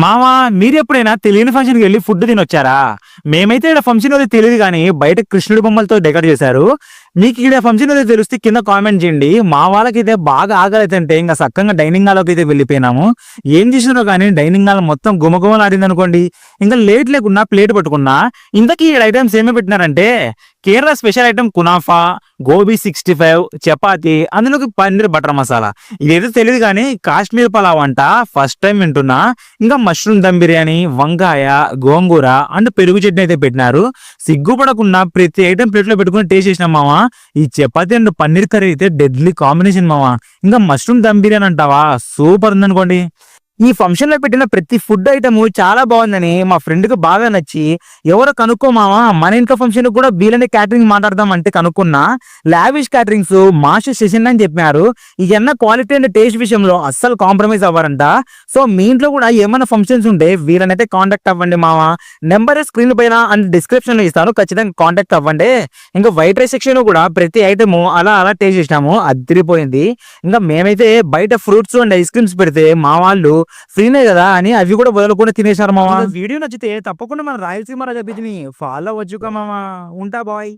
మామ, మీరు ఎప్పుడైనా తెలియని ఫంక్షన్కి వెళ్ళి ఫుడ్ తినొచ్చారా? మేమైతే ఇక్కడ ఫంక్షన్ అది తెలియదు కానీ బయట కృష్ణుడి బొమ్మలతో డెకరేట్ చేశారు. మీకు ఇక్కడ ఫంక్షన్ అది తెలిస్తే కింద కామెంట్ చేయండి. మా వాళ్ళకైతే బాగా ఆకలి అంటే ఇంకా సక్కంగా డైనింగ్ హాల్లోకి అయితే వెళ్ళిపోయినాము. ఏం చేసినారో కానీ డైనింగ్ హాల్ మొత్తం గుమగుమలాడింది అనుకోండి. ఇంకా లేట్ లేకున్నా ప్లేట్ పట్టుకున్నా. ఇంతకీ ఈ ఐటమ్స్ ఏమి పెట్టినారంటే Kerala special item kunafa, gobi 65, chapati, అందులోకి పన్నీర్ బటర్ మసాలా. ఇదేదో తెలియదు కానీ కాశ్మీర్ పలావ్ అంట, ఫస్ట్ టైం వింటున్నా. ఇంకా మష్రూమ్ దమ్ బిర్యానీ, వంకాయ, గోంగూర అండ్ పెరుగు చట్నీ అయితే పెట్టినారు. సిగ్గుపడకుండా ప్రతి ఐటమ్ ప్లేట్ లో పెట్టుకుని టేస్ట్ చేసినాం మావా. ఈ చపాతి అండ్ పన్నీర్ కర్రీ అయితే డెడ్లీ కాంబినేషన్ మావా. ఇంకా మష్రూమ్ దమ్ బిర్యానీ అంటావా, సూపర్ ఉందనుకోండి. ఈ ఫంక్షన్ లో పెట్టిన ప్రతి ఫుడ్ ఐటమ్ చాలా బాగుందని మా ఫ్రెండ్ కి బాగా నచ్చి, ఎవరో కనుక్కోమావా మన ఇంట్లో ఫంక్షన్ కూడా వీళ్ళని క్యాటరింగ్ మాట్లాడదాం అంటే కనుక్కున్నా. లావిష్ క్యాటరింగ్స్ మాస్టర్ సెషన్ అని చెప్పినారు. ఇవన్న క్వాలిటీ అండ్ టేస్ట్ విషయంలో అస్సలు కాంప్రమైజ్ అవ్వరంట. సో మీ ఇంట్లో కూడా ఏమైనా ఫంక్షన్స్ ఉంటే వీళ్ళనైతే కాంటాక్ట్ అవ్వండి మావా. నెంబర్ స్క్రీన్ పైన అండ్ డిస్క్రిప్షన్ లో ఇస్తాను, ఖచ్చితంగా కాంటాక్ట్ అవ్వండి. ఇంకా వైట్ రైస్ సెక్షన్ కూడా ప్రతి ఐటమ్ అలా అలా టేస్ట్ చేసినాము, అదిరిపోయింది. ఇంకా మేమైతే బయట ఫ్రూట్స్ అండ్ ఐస్ క్రీమ్స్ పెడితే మా వాళ్ళు ఫ్రీనే కదా అని అవి కూడా వదలకుండా తినేశారు మామ. వీడియో నచ్చితే తప్పకుండా మన రాయలసీమ రాజా బిజిని ఫాలో అవ్వచ్చుగా మామ. ఉంటా బాయ్.